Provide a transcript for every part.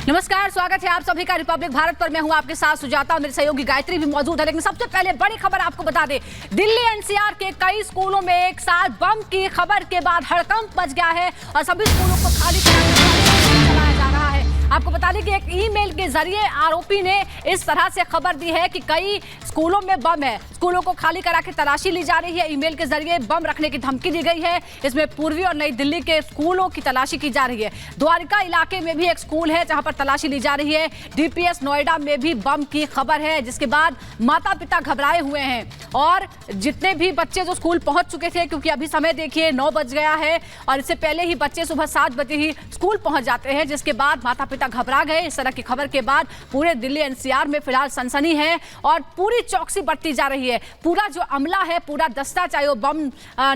नमस्कार, स्वागत है आप सभी का रिपब्लिक भारत पर। मैं हूं आपके साथ सुजाता और मेरे सहयोगी गायत्री भी मौजूद है। लेकिन सबसे पहले बड़ी खबर आपको बता दें, दिल्ली एनसीआर के कई स्कूलों में एक साथ बम की खबर के बाद हड़कंप मच गया है और सभी स्कूलों को खाली कराया जा रहा है। आपको बता दें कि एक ईमेल के जरिए आरोपी ने इस तरह से खबर दी है कि कई स्कूलों में बम है, स्कूलों को खाली करा के तलाशी ली जा रही है। ईमेल के जरिए बम रखने की धमकी दी गई है। इसमें पूर्वी और नई दिल्ली के स्कूलों की तलाशी की जा रही है। द्वारका इलाके में भी एक स्कूल है जहां पर तलाशी ली जा रही है। डीपीएस नोएडा में भी बम की खबर है, जिसके बाद माता पिता घबराए हुए हैं और जितने भी बच्चे जो स्कूल पहुंच चुके थे, क्योंकि अभी समय देखिए 9 बज गया है और इससे पहले ही बच्चे सुबह 7 बजे ही स्कूल पहुंच जाते हैं, जिसके बाद माता पिता घबरा गए। इस तरह की खबर के बाद पूरे दिल्ली एनसीआर में फिलहाल सनसनी है और पूरी चौकसी बरती जा रही है। पूरा जो अमला है, पूरा दस्ता, चाहे वो बम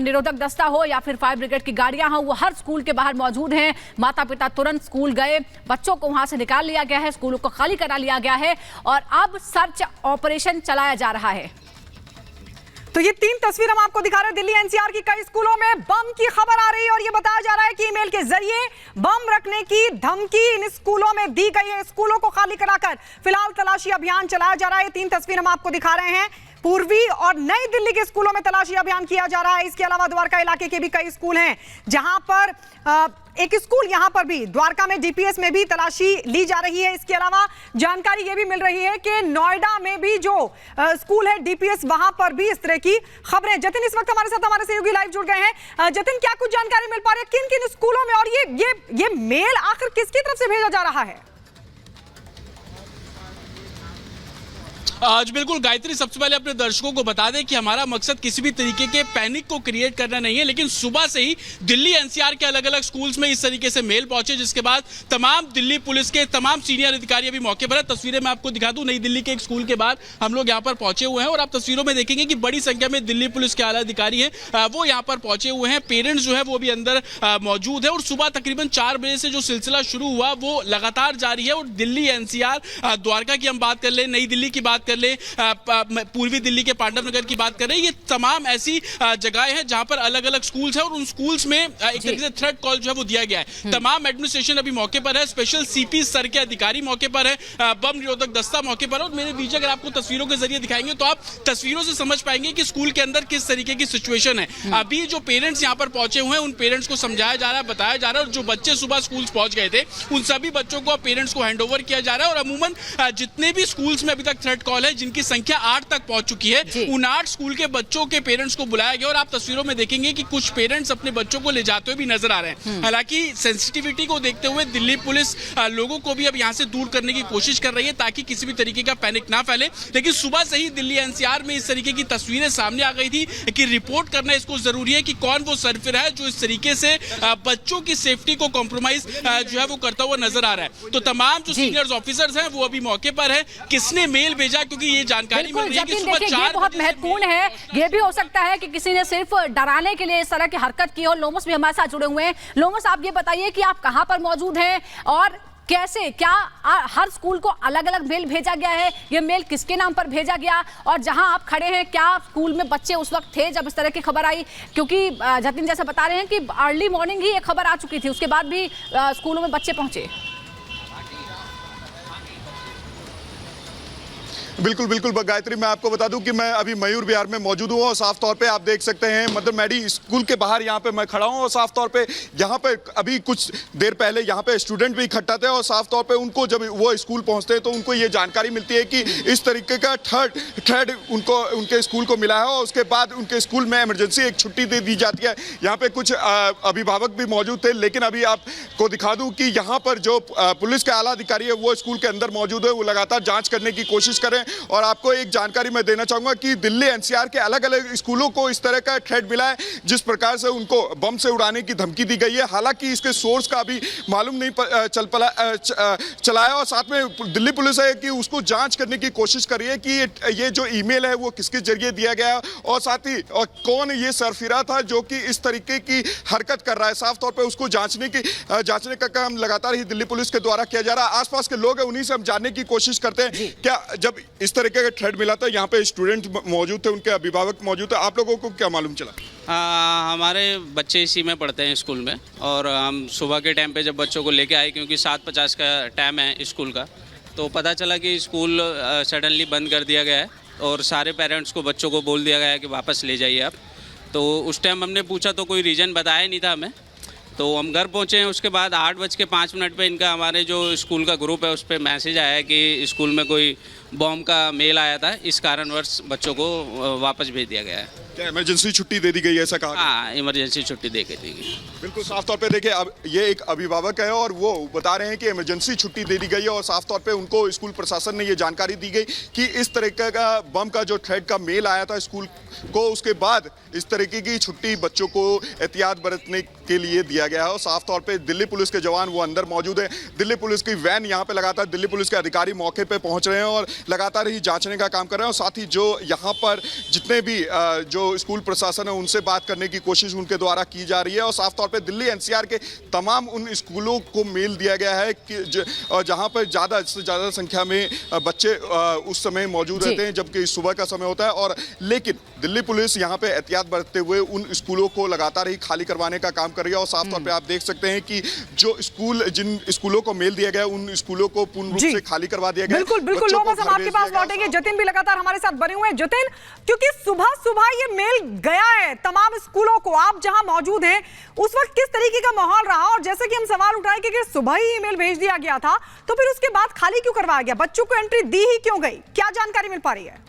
निरोधक दस्ता हो या फिर फायर ब्रिगेड की गाड़ियां हो, वो हर स्कूल के बाहर मौजूद हैं। माता पिता तुरंत स्कूल गए, बच्चों को वहां से निकाल लिया गया है, स्कूलों को खाली करा लिया गया है और अब सर्च ऑपरेशन चलाया जा रहा है। तो ये 3 तस्वीर हम आपको दिखा रहे हैं। दिल्ली एनसीआर की कई स्कूलों में बम की खबर आ रही है और ये बताया जा रहा है कि ईमेल के जरिए बम रखने की धमकी इन स्कूलों में दी गई है। स्कूलों को खाली कराकर फिलहाल तलाशी अभियान चलाया जा रहा है। 3 तस्वीर हम आपको दिखा रहे हैं। पूर्वी और नई दिल्ली के स्कूलों में तलाशी अभियान किया जा रहा है। इसके अलावा द्वारका इलाके के भी कई स्कूल हैं जहां पर एक स्कूल यहां पर भी द्वारका में डीपीएस में भी तलाशी ली जा रही है। इसके अलावा जानकारी यह भी मिल रही है कि नोएडा में भी जो स्कूल है डीपीएस, वहां पर भी इस तरह की खबरें। जतिन इस वक्त हमारे साथ हमारे सहयोगी लाइव जुड़ गए हैं। जतिन, क्या कुछ जानकारी मिल पा रही है किन किन स्कूलों में और ये मेल आखिर किसकी तरफ से भेजा जा रहा है? आज बिल्कुल गायत्री, सबसे पहले अपने दर्शकों को बता दें कि हमारा मकसद किसी भी तरीके के पैनिक को क्रिएट करना नहीं है, लेकिन सुबह से ही दिल्ली एनसीआर के अलग अलग स्कूल्स में इस तरीके से मेल पहुंचे, जिसके बाद तमाम दिल्ली पुलिस के तमाम सीनियर अधिकारी अभी मौके पर है। तस्वीरें मैं आपको दिखा दूं, नई दिल्ली के एक स्कूल के बाद हम लोग यहाँ पर पहुंचे हुए हैं और आप तस्वीरों में देखेंगे कि बड़ी संख्या में दिल्ली पुलिस के आला अधिकारी हैं, वो यहाँ पर पहुंचे हुए हैं। पेरेंट्स जो है वो भी अंदर मौजूद है और सुबह तकरीबन 4 बजे से जो सिलसिला शुरू हुआ वो लगातार जारी है। और दिल्ली एनसीआर, द्वारका की हम बात कर ले, नई दिल्ली की बात कर ले, पूर्वी दिल्ली के पांडव नगर की बात कर रहे हैं, ये तमाम ऐसी जगहें हैं जहां पर अलग अलग स्कूल्स हैं और उन स्कूल्स में एक तरीके से थ्रेट कॉल जो है वो दिया गया है। तमाम एडमिनिस्ट्रेशन अभी मौके पर है, स्पेशल सीपी स्तर के अधिकारी मौके पर है, बम निरोधक दस्ता मौके पर है। और मेरे बीच अगर आपको तस्वीरों के जरिए दिखाएंगे तो आप तस्वीरों से समझ पाएंगे कि स्कूल के अंदर किस तरीके की सिचुएशन है। अभी जो पेरेंट्स यहाँ पर पहुंचे हुए हैं उन पेरेंट्स को समझाया जा रहा है, बताया जा रहा है, और जो बच्चे सुबह स्कूल पहुंच गए थे उन सभी बच्चों को पेरेंट्स को हैंड ओवर किया जा रहा है। और अमूमन जितने भी स्कूल्स में अभी तक थ्रेट कॉल है, जिनकी संख्या 8 तक पहुंच चुकी है, उन 8 स्कूल के बच्चों के पेरेंट्स को बुलाया गया। और आप तस्वीरों में देखेंगे कि कुछ पेरेंट्स अपने बच्चों को ले जाते हुए भी नजर आ रहे हैं। हालांकि सेंसिटिविटी को देखते हुए दिल्ली पुलिस लोगों को भी अब यहां से दूर करने की कोशिश कर रही है ताकि किसी भी तरीके का पैनिक ना फैले। लेकिन सुबह से ही दिल्ली एनसीआर में इस तरीके की तस्वीरें सामने आ गई थी कि रिपोर्ट करना इसको जरूरी है कि कौन वो सरफिरा है जो इस तरीके से बच्चों की सेफ्टी को कॉम्प्रोमाइज जो है वो करता हुआ नजर आ रहा है। तो तमाम जो सीनियर ऑफिसर्स हैं वो अभी मौके पर है। किसने मेल भेजा, क्योंकि ये जानकारी मिल रही है कि सुबह 4 बहुत महत्वपूर्ण है। ये भी हो सकता है कि किसी ने सिर्फ डराने के लिए इस तरह की हरकत की हो। लोमस भी हमारे साथ जुड़े हुए हैं। लोमस, आप ये बताइए कि आप कहां पर मौजूद हैं और कैसे, क्या हर स्कूल को अलग अलग मेल भेजा गया है? ये मेल किसके नाम पर भेजा गया और जहां आप खड़े हैं क्या स्कूल में बच्चे उस वक्त थे जब इस तरह की खबर आई? क्योंकि जतिन जैसे बता रहे हैं कि अर्ली मॉर्निंग ही ये खबर आ चुकी थी, उसके बाद भी स्कूलों में बच्चे पहुंचे। बिल्कुल बिल्कुल गायत्री, मैं आपको बता दूं कि मैं अभी मयूर विहार में मौजूद हूं और साफ तौर पे आप देख सकते हैं मदर मैडी स्कूल के बाहर यहां पे मैं खड़ा हूं और साफ तौर पे यहां पे अभी कुछ देर पहले यहां पे स्टूडेंट भी इकट्ठा थे और साफ तौर पे उनको जब वो स्कूल पहुंचते हैं तो उनको ये जानकारी मिलती है कि इस तरीके का थर्ड उनको उनके स्कूल को मिला है और उसके बाद उनके स्कूल में इमरजेंसी एक छुट्टी दे दी जाती है। यहाँ पे कुछ अभिभावक भी मौजूद थे, लेकिन अभी आपको दिखा दूँ कि यहाँ पर जो पुलिस के आला अधिकारी है वो स्कूल के अंदर मौजूद है, वो लगातार जाँच करने की कोशिश करें। और आपको एक जानकारी मैं देना चाहूंगा कि दिल्ली एनसीआर के अलग अलग स्कूलों को इस तरह का थ्रेट मिला है, जिस प्रकार से उनको बम से उड़ाने की धमकी दी गई है। हालांकि इसके सोर्स का अभी मालूम नहीं चला है और साथ में दिल्ली पुलिस है कि उसको जांच करने की कोशिश कर रही है कि ये जो ईमेल है वो किसके जरिए दिया गया और साथ ही कौन ये सरफिरा था जो कि इस तरीके की हरकत कर रहा है। साफ तौर पर उसको जांचने का काम लगातार ही दिल्ली पुलिस के द्वारा किया जा रहा है। आसपास के लोग हैं, उन्हीं से हम जानने की कोशिश करते हैं क्या जब इस तरीके का थ्रेड मिला था, यहाँ पे स्टूडेंट मौजूद थे, उनके अभिभावक मौजूद थे, आप लोगों को क्या मालूम चला? हमारे बच्चे इसी में पढ़ते हैं स्कूल में, और हम सुबह के टाइम पे जब बच्चों को लेके आए, क्योंकि 7:50 का टाइम है स्कूल का, तो पता चला कि स्कूल सडनली बंद कर दिया गया है और सारे पेरेंट्स को, बच्चों को बोल दिया गया है कि वापस ले जाइए आप। तो उस टाइम हमने पूछा तो कोई रीज़न बताया नहीं था हमें, तो हम घर पहुँचे हैं। उसके बाद 8:05 पे इनका, हमारे जो स्कूल का ग्रुप है उस पर मैसेज आया है कि स्कूल में कोई बॉम्ब का मेल आया था, इस कारणवश बच्चों को वापस भेज दिया गया है। क्या इमरजेंसी छुट्टी दे दी गई, ऐसा कहा? हाँ, इमरजेंसी छुट्टी दे के दी गई। बिल्कुल साफ तौर पे देखिए, अब ये एक अभिभावक है और वो बता रहे हैं कि इमरजेंसी छुट्टी दे दी गई है और साफ तौर पे उनको स्कूल प्रशासन ने ये जानकारी दी गई कि इस तरीके का बम का जो थ्रेड का मेल आया था स्कूल को, उसके बाद इस तरीके की छुट्टी बच्चों को एहतियात बरतने के लिए दिया गया है। और साफ तौर पे दिल्ली पुलिस के जवान वो अंदर मौजूद है, दिल्ली पुलिस की वैन यहाँ पे लगातार, दिल्ली पुलिस के अधिकारी मौके पे पहुंच रहे हैं और लगातार ही जांचने का काम कर रहे हैं। और साथ ही जो यहाँ पर जितने भी जो स्कूल प्रशासन है उनसे बात करने की कोशिश उनके द्वारा की जा रही है। और साफ तौर पे दिल्ली एनसीआर के तमाम उन स्कूलों को मेल दिया गया है कि जहां पर ज़्यादा से ज़्यादा संख्या में बच्चे उस समय मौजूद रहते हैं, जबकि सुबह का समय होता है। और लेकिन दिल्ली पुलिस यहाँ पे एहतियात बरतते हुए उन स्कूलों को लगातार ही खाली करवाने का काम कर रही है। और साफ तौर पे आप देख सकते हैं कि जो स्कूल, जिन स्कूलों को मेल दिया गया उन स्कूलों को पूर्ण रूप से खाली करवा दिया गया। बिल्कुल बिल्कुल लोमस, हम आपके पास लौटेंगे। जतिन भी लगातार हमारे साथ बने हुए हैं। जतिन, क्योंकि सुबह सुबह ये मेल गया है तमाम स्कूलों को, आप जहां मौजूद हैं उस वक्त किस तरीके का माहौल रहा? और जैसे कि हम सवाल उठाए कि सुबह ही ईमेल भेज दिया गया था, तो फिर उसके बाद खाली क्यों करवाया गया? बच्चों को एंट्री दी ही क्यों गई? क्या जानकारी मिल पा रही है?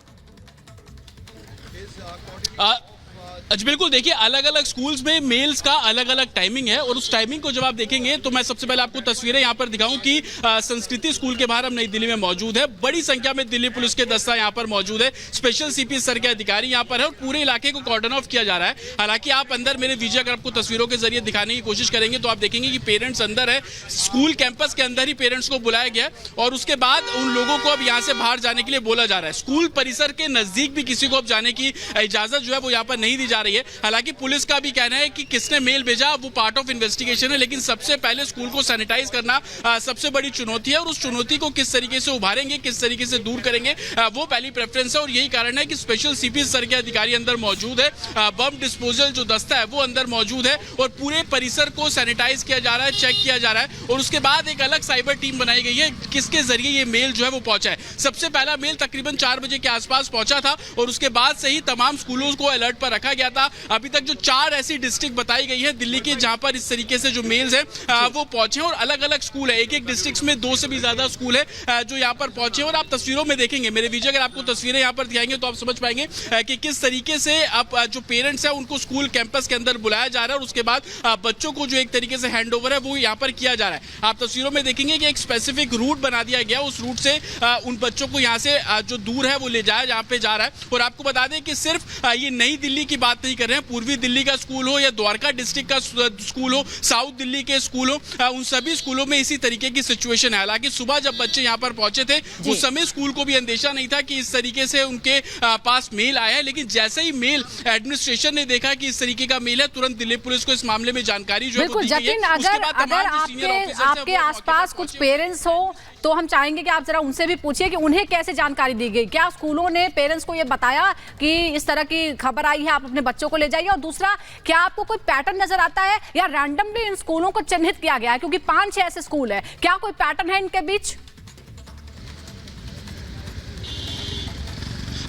जी बिल्कुल, देखिए अलग अलग स्कूल्स में मेल्स का अलग अलग टाइमिंग है और उस टाइमिंग को जब आप देखेंगे तो मैं सबसे पहले आपको तस्वीरें यहाँ पर दिखाऊं कि संस्कृति स्कूल के बाहर हम नई दिल्ली में मौजूद है। बड़ी संख्या में दिल्ली पुलिस के दस्ता यहाँ पर मौजूद है, स्पेशल सीपी स्तर के अधिकारी यहाँ पर है और पूरे इलाके को कॉर्डन ऑफ किया जा रहा है। हालांकि आप अंदर, मेरे वीडियो अगर आपको तस्वीरों के जरिए दिखाने की कोशिश करेंगे तो आप देखेंगे कि पेरेंट्स अंदर है, स्कूल कैंपस के अंदर ही पेरेंट्स को बुलाया गया और उसके बाद उन लोगों को अब यहाँ से बाहर जाने के लिए बोला जा रहा है। स्कूल परिसर के नजदीक भी किसी को अब जाने की इजाजत जो है वो यहाँ पर नहीं दी जा रही है। हालांकि पुलिस का भी कहना है कि किसने मेल भेजा वो पार्ट ऑफ इन्वेस्टिगेशन है, लेकिन सबसे पहले स्कूल को सैनिटाइज करना सबसे बड़ी चुनौती है और उस चुनौती को किस तरीके से उभारेंगे, किस तरीके से दूर करेंगे, वो पहली प्रेफरेंस है। और यही कारण है कि स्पेशल सीपी स्तर के अधिकारी अंदर मौजूद है, बम डिस्पोजल जो दस्ता है वो अंदर मौजूद है और पूरे परिसर को सैनिटाइज किया जा रहा है, चेक किया जा रहा है। और उसके बाद एक अलग साइबर टीम बनाई गई है, किसके जरिए ये मेल जो है वो पहुंचा है। सबसे पहला मेल तकरीबन 4 बजे के आसपास पहुंचा था और उसके बाद से ही तमाम स्कूलों को अलर्ट पर रखा गया था। अभी तक जो 4 ऐसी डिस्ट्रिक्ट बताई गई है दिल्ली के जहां पर इस तरीके से जो मेल्स हैं वो पहुंचे और अलग अलग स्कूल है, एक डिस्ट्रिक्ट में 2 से भी ज्यादा स्कूल है जो यहां पर पहुंचे। और आप तस्वीरों में देखेंगे, मेरे विजय अगर आपको तस्वीरें यहां पर दिखाएंगे तो आप समझ पाएंगे कि किस तरीके से अब जो पेरेंट्स हैं उनको स्कूल कैंपस के अंदर बुलाया जा रहा है और उसके बाद बच्चों को जो एक तरीके से हैंड ओवर है वो यहाँ पर किया जा रहा है। आप तस्वीरों में देखेंगे कि एक स्पेसिफिक रूट बना दिया गया, उस रूट से उन बच्चों को यहाँ से जो दूर है वो ले जाया जहाँ पे जा रहा है। और आपको बता दें कि सिर्फ ये नई दिल्ली की बात नहीं कर रहे हैं, पूर्वी दिल्ली का स्कूल हो या द्वारका डिस्ट्रिक्ट का स्कूल हो, साउथ दिल्ली के स्कूल हो, उन सभी स्कूलों में इसी तरीके की सिचुएशन है। हालांकि सुबह जब बच्चे यहाँ पर पहुंचे थे उस समय स्कूल को भी अंदेशा नहीं था कि इस तरीके से उनके पास मेल आया है, लेकिन जैसे ही मेल एडमिनिस्ट्रेशन ने देखा कि इस तरीके का मेल है, तुरंत दिल्ली पुलिस को इस मामले में जानकारी जो है वो दी गई है। अगर आपके आसपास कुछ पेरेंट्स हो तो हम चाहेंगे कि आप जरा उनसे भी पूछिए कि उन्हें कैसे जानकारी दी गई, क्या स्कूलों ने पेरेंट्स को ये बताया कि इस तरह की खबर आई है, आप अपने बच्चों को ले जाइए। और दूसरा, क्या आपको कोई पैटर्न नजर आता है या रैंडमली इन स्कूलों को चिन्हित किया गया है, क्योंकि 5-6 ऐसे स्कूल है, क्या कोई पैटर्न है इनके बीच?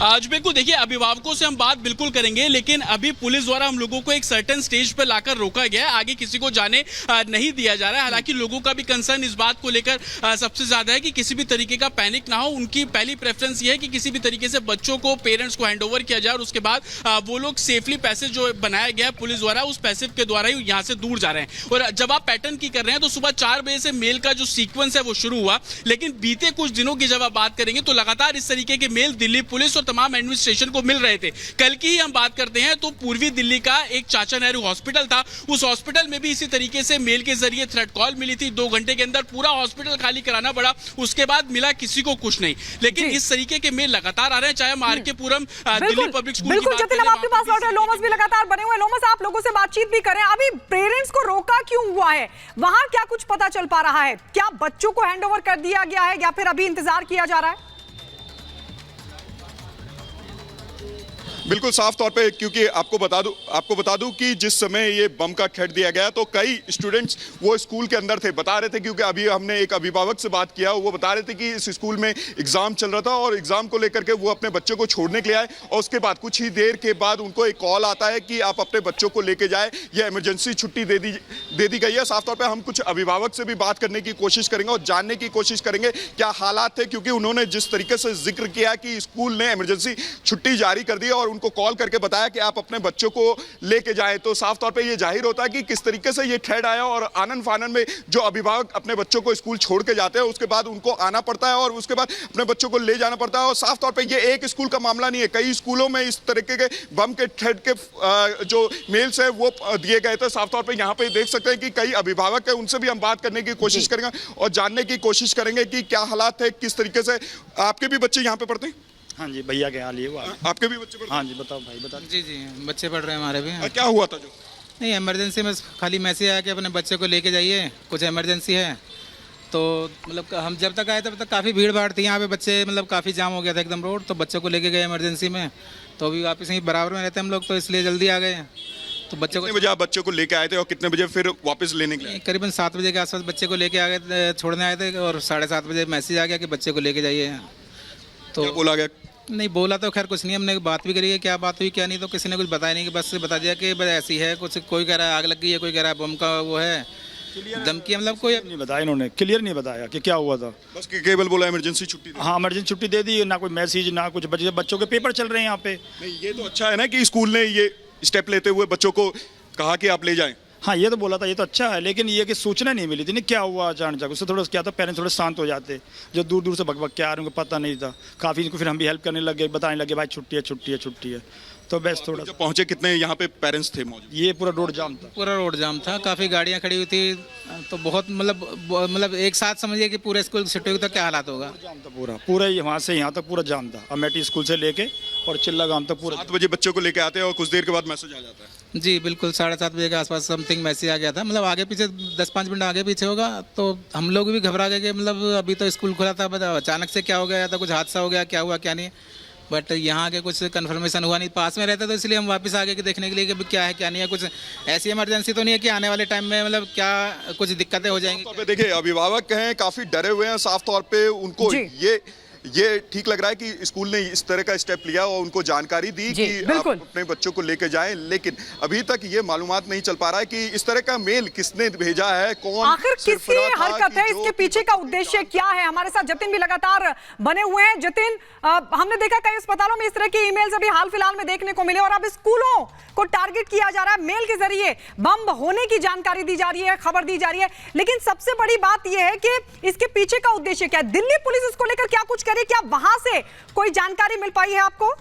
आज बिल्कुल, देखिए अभिभावकों से हम बात बिल्कुल करेंगे, लेकिन अभी पुलिस द्वारा हम लोगों को एक सर्टेन स्टेज पर लाकर रोका गया है, आगे किसी को जाने नहीं दिया जा रहा है। हालांकि लोगों का भी कंसर्न इस बात को लेकर सबसे ज्यादा है कि किसी भी तरीके का पैनिक ना हो। उनकी पहली प्रेफरेंस ये है कि किसी भी तरीके से बच्चों को, पेरेंट्स को हैंडओवर किया जाए और उसके बाद वो लोग सेफली पैसेज जो बनाया गया है पुलिस द्वारा, उस पैसेज के द्वारा ही यहाँ से दूर जा रहे हैं। और जब आप पैटर्न की कर रहे हैं तो सुबह 4 बजे से मेल का जो सीक्वेंस है वो शुरू हुआ, लेकिन बीते कुछ दिनों की जब आप बात करेंगे तो लगातार इस तरीके के मेल दिल्ली पुलिस और तमाम एडमिनिस्ट्रेशन को मिल रहे थे। कल की ही हम बात करते हैं तो पूर्वी दिल्ली का एक चाचा नेहरू हॉस्पिटल था, उस हॉस्पिटल में भी इसी तरीके से मेल के जरिए थ्रेट कॉल मिली थी। 2 घंटे के अंदर पूरा हॉस्पिटल खाली कराना पड़ा, उसके बाद मिला किसी को कुछ नहीं। लेकिन इस तरीके के मेल लगातार आ रहे हैं, चाहे हम आर के पुरम दिल्ली पब्लिक स्कूल बिल्कुल जतिन, हम आपके पास लौटे, लोमस भी लगातार बने हुए। लोमस, आप लोगों से बातचीत भी करें, अभी पेरेंट्स को रोका क्यों हुआ है, वहां क्या कुछ पता चल पा रहा है? क्या बच्चों को हैंडओवर कर दिया गया है या फिर अभी इंतजार किया जा रहा है? बिल्कुल साफ तौर पे, क्योंकि आपको बता दूं कि जिस समय ये बम का थ्रेट दिया गया तो कई स्टूडेंट्स वो स्कूल के अंदर थे, बता रहे थे, क्योंकि अभी हमने एक अभिभावक से बात किया, वो बता रहे थे कि इस स्कूल में एग्जाम चल रहा था और एग्जाम को लेकर के वो अपने बच्चों को छोड़ने के लिए आए और उसके बाद कुछ ही देर के बाद उनको एक कॉल आता है कि आप अपने बच्चों को लेके जाए, यह इमरजेंसी छुट्टी दे दी गई है। साफ तौर पर हम कुछ अभिभावक से भी बात करने की कोशिश करेंगे और जानने की कोशिश करेंगे क्या हालात थे, क्योंकि उन्होंने जिस तरीके से जिक्र किया कि स्कूल ने इमरजेंसी छुट्टी जारी कर दी और उनको कॉल करके बताया कि आप अपने बच्चों को लेके जाएं, तो साफ तौर पे ये जाहिर होता है कि किस तरीके से ये थ्रेड आया और आनन फानन में जो अभिभावक अपने बच्चों को स्कूल छोड़ के जाते हैं उसके बाद उनको आना पड़ता है और उसके बाद अपने बच्चों को ले जाना पड़ता है। और साफ तौर पे ये एक स्कूल का मामला नहीं है, कई स्कूलों में इस तरीके के बम के थ्रेड के जो मेल्स है वो दिए गए थे। साफ तौर पे यहाँ पे देख सकते हैं कि कई अभिभावक है, उनसे भी हम बात करने की कोशिश करेंगे और जानने की कोशिश करेंगे कि क्या हालात थे, किस तरीके से। आपके भी बच्चे यहाँ पे पढ़ते हैं? हाँ जी, भैया के हाल ये हुआ। आपके भी बच्चे पढ़ते हैं? हाँ जी, बताओ भाई बताओ। जी बच्चे पढ़ रहे हैं हमारे भी। क्या हुआ था? जो नहीं, इमरजेंसी में खाली मैसेज आया कि अपने बच्चे को लेके जाइए, कुछ इमरजेंसी है। तो मतलब हम जब तक आए तब तक काफ़ी भीड़ भाड़ थी यहाँ पे, बच्चे मतलब काफ़ी जाम हो गया था एकदम रोड, तो बच्चों को लेके गए इमरजेंसी में। तो अभी वापस यहीं बराबर में रहते हैं हम लोग, तो इसलिए जल्दी आ गए। तो बच्चों को कितने बजे आप बच्चों को लेके आए थे और कितने बजे फिर वापस लेने के लिए? करीबन 7 बजे के आसपास बच्चे को लेके आ गए, छोड़ने आए थे, और 7:30 बजे मैसेज आ गया कि बच्चे को लेके जाइए। तो क्या बोला गया? नहीं बोला तो खैर कुछ नहीं, हमने बात भी करी है क्या बात हुई क्या नहीं, तो किसी ने कुछ बताया नहीं, कि बस बता दिया कि बस ऐसी है कुछ। कोई कह रहा है आग लग गई है, कोई कह रहा है बम का वो है धमकी, मतलब कोई नहीं बताया इन्होंने, क्लियर नहीं बताया कि क्या हुआ था। बस केवल बोला इमरजेंसी छुट्टी दी। हाँ, इमरजेंसी छुट्टी दे दी, ना कोई मैसेज ना कुछ। बच्चों के पेपर चल रहे हैं यहाँ पे। नहीं, ये तो अच्छा है ना कि स्कूल ने ये स्टेप लेते हुए बच्चों को कहा कि आप ले जाएं। हाँ, ये तो बोला था, ये तो अच्छा है, लेकिन ये कि सूचना नहीं मिली थी नहीं क्या हुआ अचानक। उससे थोड़ा क्या था, पेरेंट्स थोड़े शांत हो जाते, जो दूर दूर से भग के आ रहे, उनको पता नहीं था काफ़ी। इनको फिर हम भी हेल्प करने लगे, बताने लगे भाई छुट्टी है छुट्टी है छुट्टी है। तो बस थोड़ा जब पहुंचे कितने यहाँ पे पेरेंट्स थे मौजूद? ये पूरा रोड जाम था। पूरा रोड जाम था, काफ़ी गाड़ियाँ खड़ी हुई थी, तो बहुत मतलब एक साथ समझिए कि पूरे स्कूल छुट्टी हुई तो क्या हालात होगा। जाम था पूरा वहाँ से यहाँ तक पूरा जाम था, अमेठी स्कूल से लेके और चिल्ला गांव तक पूरा। 7 बजे बच्चों को लेके आते हैं और कुछ देर के बाद मैसेज आ जाता है। जी बिल्कुल, 7:30 बजे के आसपास समथिंग मैसेज आ गया था, मतलब आगे पीछे 10-5 मिनट आगे पीछे होगा। तो हम लोग भी घबरा गए कि मतलब अभी तो स्कूल खुला था, अचानक से क्या हो गया था, कुछ हादसा हो गया, क्या हुआ क्या नहीं। बट यहाँ के कुछ कन्फर्मेशन हुआ नहीं, पास में रहता तो इसलिए हम वापस आ गए कि देखने के लिए कि क्या है क्या नहीं है। कुछ ऐसी इमरजेंसी तो नहीं है कि आने वाले टाइम में मतलब क्या कुछ दिक्कतें हो जाएंगी। देखिए अभिभावक हैं काफी डरे हुए हैं, साफ तौर पे उनको ये ठीक लग रहा है कि स्कूल ने इस तरह का स्टेप लिया और उनको जानकारी दी कि आप अपने बच्चों को लेकर जाएं, लेकिन अभी तक ये मालूमात नहीं चल पा रहा है कि इस तरह का मेल किसने भेजा है, कौन आखिर किसकी हरकत है, इसके पीछे का उद्देश्य क्या है। हमारे साथ जतिन भी लगातार बने हुए हैं। जतिन, हमने देखा कई अस्पतालों में इस तरह के ईमेल्स अभी हाल फिलहाल में देखने को मिले और अब स्कूलों को टारगेट किया जा रहा है, मेल के जरिए बम होने की जानकारी दी जा रही है, खबर दी जा रही है। लेकिन सबसे बड़ी बात यह है कि इसके पीछे का उद्देश्य क्या है। दिल्ली पुलिस इसको लेकर क्या कुछ करे, क्या वहां से कोई जानकारी मिल पाई है आपको?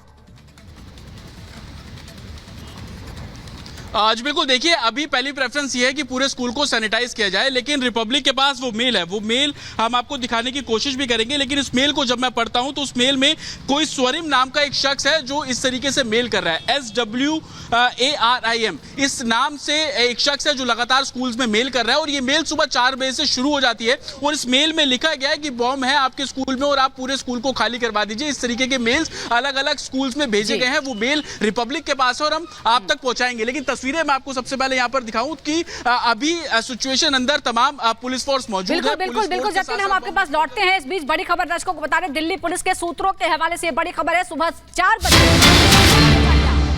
आज बिल्कुल देखिए, अभी पहली प्रेफरेंस ये है कि पूरे स्कूल को सैनिटाइज किया जाए, लेकिन रिपब्लिक के पास वो मेल है, वो मेल हम आपको दिखाने की कोशिश भी करेंगे। लेकिन इस मेल को जब मैं पढ़ता हूं तो उस मेल में कोई स्वरिम नाम का एक शख्स है जो इस तरीके से मेल कर रहा है, SWARIM इस नाम से एक शख्स है जो लगातार स्कूल्स में मेल कर रहा है। और ये मेल सुबह 4 बजे से शुरू हो जाती है और इस मेल में लिखा गया है कि बॉम्ब है आपके स्कूल में और आप पूरे स्कूल को खाली करवा दीजिए। इस तरीके के मेल्स अलग अलग स्कूल्स में भेजे गए हैं, वो मेल रिपब्लिक के पास है और हम आप तक पहुंचाएंगे। लेकिन तस्वीरें मैं आपको सबसे पहले यहां पर दिखाऊं कि अभी सिचुएशन अंदर तमाम पुलिस फोर्स मौजूद है। बिल्कुल जतिन, हम आपके पास लौटते हैं। इस बीच बड़ी खबर दर्शकों को बता रहे, दिल्ली पुलिस के सूत्रों के हवाले से बड़ी खबर है। सुबह 4 बजे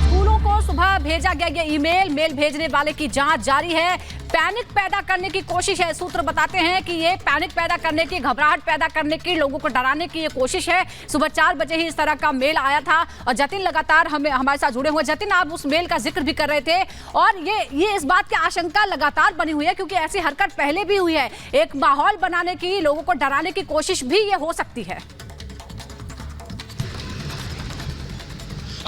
स्कूलों को सुबह भेजा गया ये ईमेल, मेल भेजने वाले की जांच जारी है। पैनिक पैदा करने की कोशिश है। सूत्र बताते हैं कि ये पैनिक पैदा करने की, घबराहट पैदा करने की, लोगों को डराने की ये कोशिश है। सुबह 4 बजे ही इस तरह का मेल आया था और जतिन लगातार हमारे साथ जुड़े हुए। जतिन, आप उस मेल का जिक्र भी कर रहे थे और ये इस बात की आशंका लगातार बनी हुई है क्योंकि ऐसी हरकत पहले भी हुई है। एक माहौल बनाने की, लोगों को डराने की कोशिश भी ये हो सकती है।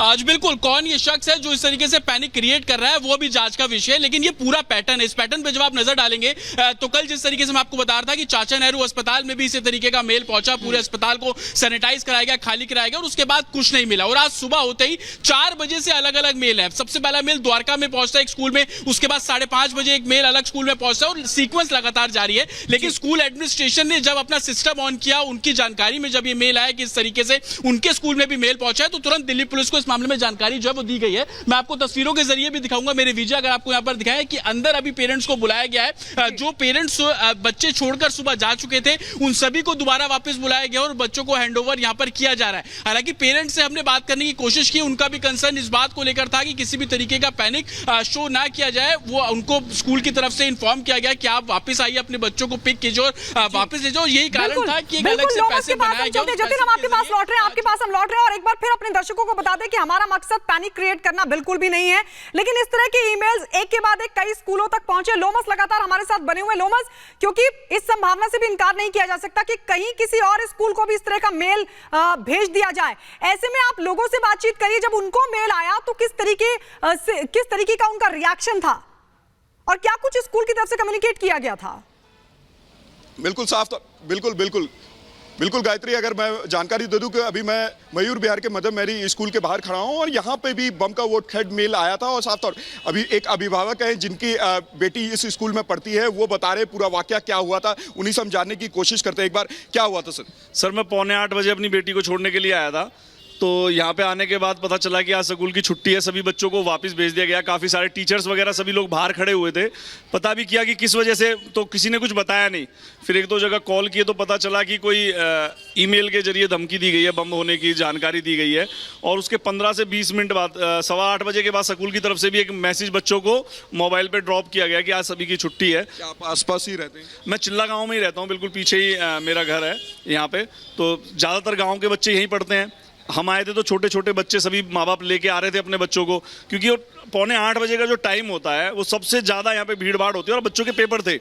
आज बिल्कुल कौन ये शख्स है जो इस तरीके से पैनिक क्रिएट कर रहा है वो भी जांच का विषय है, लेकिन ये पूरा पैटर्न है। इस पैटर्न पे जब आप नजर डालेंगे तो कल जिस तरीके से मैं आपको बता रहा था कि चाचा नेहरू अस्पताल में भी इसी तरीके का मेल पहुंचा, पूरे अस्पताल को सैनिटाइज कराया गया, खाली कराया गया और उसके बाद कुछ नहीं मिला। और आज सुबह होते ही 4 बजे से अलग अलग मेल है। सबसे पहला मेल द्वारका में पहुंचता है एक स्कूल में, उसके बाद 5:30 बजे एक मेल अलग स्कूल में पहुंचता है और सीक्वेंस लगातार जारी है। लेकिन स्कूल एडमिनिस्ट्रेशन ने जब अपना सिस्टम ऑन किया, उनकी जानकारी में जब ये मेल आया कि इस तरीके से उनके स्कूल में भी मेल पहुंचा है, तो तुरंत दिल्ली पुलिस को इस मामले में जानकारी जो है वो दी गई है। मैं आपको तस्वीरों के जरिए भी दिखाऊंगा, मेरे विजय अगर आपको यहाँ पर दिखाएं कि अंदर अभी पेरेंट्स को बुलाया गया है। जो पेरेंट्स बच्चे छोड़कर सुबह जा चुके थे उन सभी को दोबारा वापस बुलाया गया और बच्चों को हैंडओवर यहाँ पर किया जा रहा है। हालांकि पेरेंट्स से हमने बात करने की कोशिश की, उनका भी कंसर्न इस बात को लेकर था कि किसी भी तरीके का पैनिक शो ना किया जाए। वो उनको स्कूल की तरफ से इन्फॉर्म किया गया कि आप वापस आइए, अपने बच्चों को पिक कीजिए और वापस ले जाओ। यही कारण था कि एक अलग से पैसे बनाए गए। जतिन, हम आपके पास लौट रहे हैं, आपके पास हम लौट रहे हैं और एक बार फिर अपने दर्शकों को बता दें कि हमारा मकसद पैनिक क्रिएट करना बिल्कुल भी नहीं है, लेकिन इस तरह की ईमेल्स एक के बाद एक कई स्कूलों तक पहुंचे। लोमस लगातार हमारे साथ बने हुए। लोमस, क्योंकि इस संभावना से भी इनकार नहीं किया जा सकता कि कहीं किसी और स्कूल को भी इस तरह का मेल भेज दिया जाए। ऐसे में आप लोगों से बातचीत करिए, जब उनको मेल आया तो किस तरीके का उनका रिएक्शन था और क्या कुछ स्कूल की तरफ से कम्युनिकेट किया गया था? बिल्कुल साफ, बिल्कुल गायत्री, अगर मैं जानकारी दे दूं कि अभी मैं मयूर विहार के मदर मैरी स्कूल के बाहर खड़ा हूं और यहां पे भी बम का वो थ्रेड मेल आया था और साफ तौर अभी एक अभिभावक है जिनकी बेटी इस स्कूल में पढ़ती है, वो बता रहे पूरा वाकया क्या हुआ था, उन्हीं से हम जानने की कोशिश करते हैं। एक बार क्या हुआ था सर? मैं 7:45 बजे अपनी बेटी को छोड़ने के लिए आया था, तो यहाँ पे आने के बाद पता चला कि आज स्कूल की छुट्टी है, सभी बच्चों को वापस भेज दिया गया। काफ़ी सारे टीचर्स वगैरह सभी लोग बाहर खड़े हुए थे। पता भी किया कि किस वजह से, तो किसी ने कुछ बताया नहीं। फिर एक दो जगह कॉल किए तो पता चला कि कोई ईमेल के जरिए धमकी दी गई है, बम होने की जानकारी दी गई है। और उसके 15 से 20 मिनट बाद 8:15 बजे के बाद स्कूल की तरफ से भी एक मैसेज बच्चों को मोबाइल पर ड्रॉप किया गया कि आज सभी की छुट्टी है। आप आसपास ही रहते हैं? मैं चिल्ला गाँव में ही रहता हूँ, बिल्कुल पीछे ही मेरा घर है यहाँ पे। तो ज़्यादातर गाँव के बच्चे यहीं पढ़ते हैं। हम आए थे तो छोटे छोटे बच्चे सभी माँ बाप लेके आ रहे थे अपने बच्चों को, क्योंकि 7:45 बजे का जो टाइम होता है वो सबसे ज़्यादा यहाँ पे भीड़ भाड़ होती है और बच्चों के पेपर थे,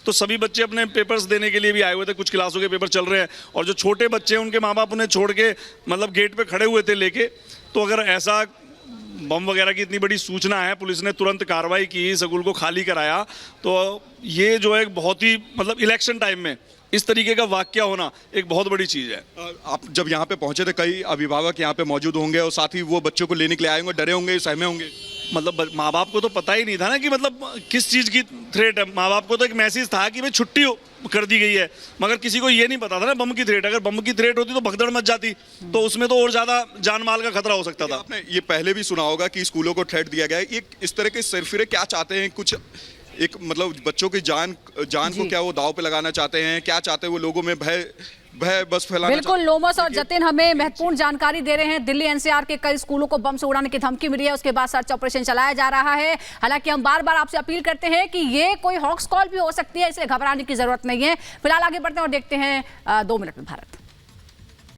तो सभी बच्चे अपने पेपर्स देने के लिए भी आए हुए थे। कुछ क्लासों के पेपर चल रहे हैं और जो छोटे बच्चे हैं उनके माँ बाप उन्हें छोड़ के मतलब गेट पे खड़े हुए थे लेके। तो अगर ऐसा बम वगैरह की इतनी बड़ी सूचना है, पुलिस ने तुरंत कार्रवाई की, स्कूल को खाली कराया। तो ये जो है बहुत ही मतलब इलेक्शन टाइम में इस तरीके का वाकया होना एक बहुत बड़ी चीज़ है। आप जब यहाँ पे पहुंचे थे, कई अभिभावक यहाँ पे मौजूद होंगे और साथ ही वो बच्चों को लेने के लिए आए होंगे, डरे होंगे, सहमे होंगे। मतलब माँ बाप को तो पता ही नहीं था ना कि मतलब किस चीज़ की थ्रेट है। माँ बाप को तो एक मैसेज था कि भाई छुट्टी कर दी गई है, मगर किसी को ये नहीं पता था ना बम की थ्रेट। अगर बम की थ्रेट होती तो भगदड़ मच जाती, तो उसमें तो और ज़्यादा जान माल का खतरा हो सकता था। आपने ये पहले भी सुना होगा कि स्कूलों को थ्रेट दिया गया है। ये इस तरह के सरफिरे क्या चाहते हैं? कुछ एक मतलब बच्चों की जान को क्या वो दाव पे लगाना चाहते हैं? क्या चाहते हैं वो? लोगों में भय बस फैलाना। बिल्कुल, लोमस और जतिन हमें महत्वपूर्ण जानकारी दे रहे हैं। दिल्ली एनसीआर के कई स्कूलों को बम से उड़ाने की धमकी मिली है, उसके बाद सर्च ऑपरेशन चलाया जा रहा है। हालांकि हम बार बार आपसे अपील करते हैं कि ये कोई हॉक्स कॉल भी हो सकती है, इसलिए घबराने की जरूरत नहीं है। फिलहाल आगे बढ़ते हैं और देखते हैं 2 मिनट में भारत।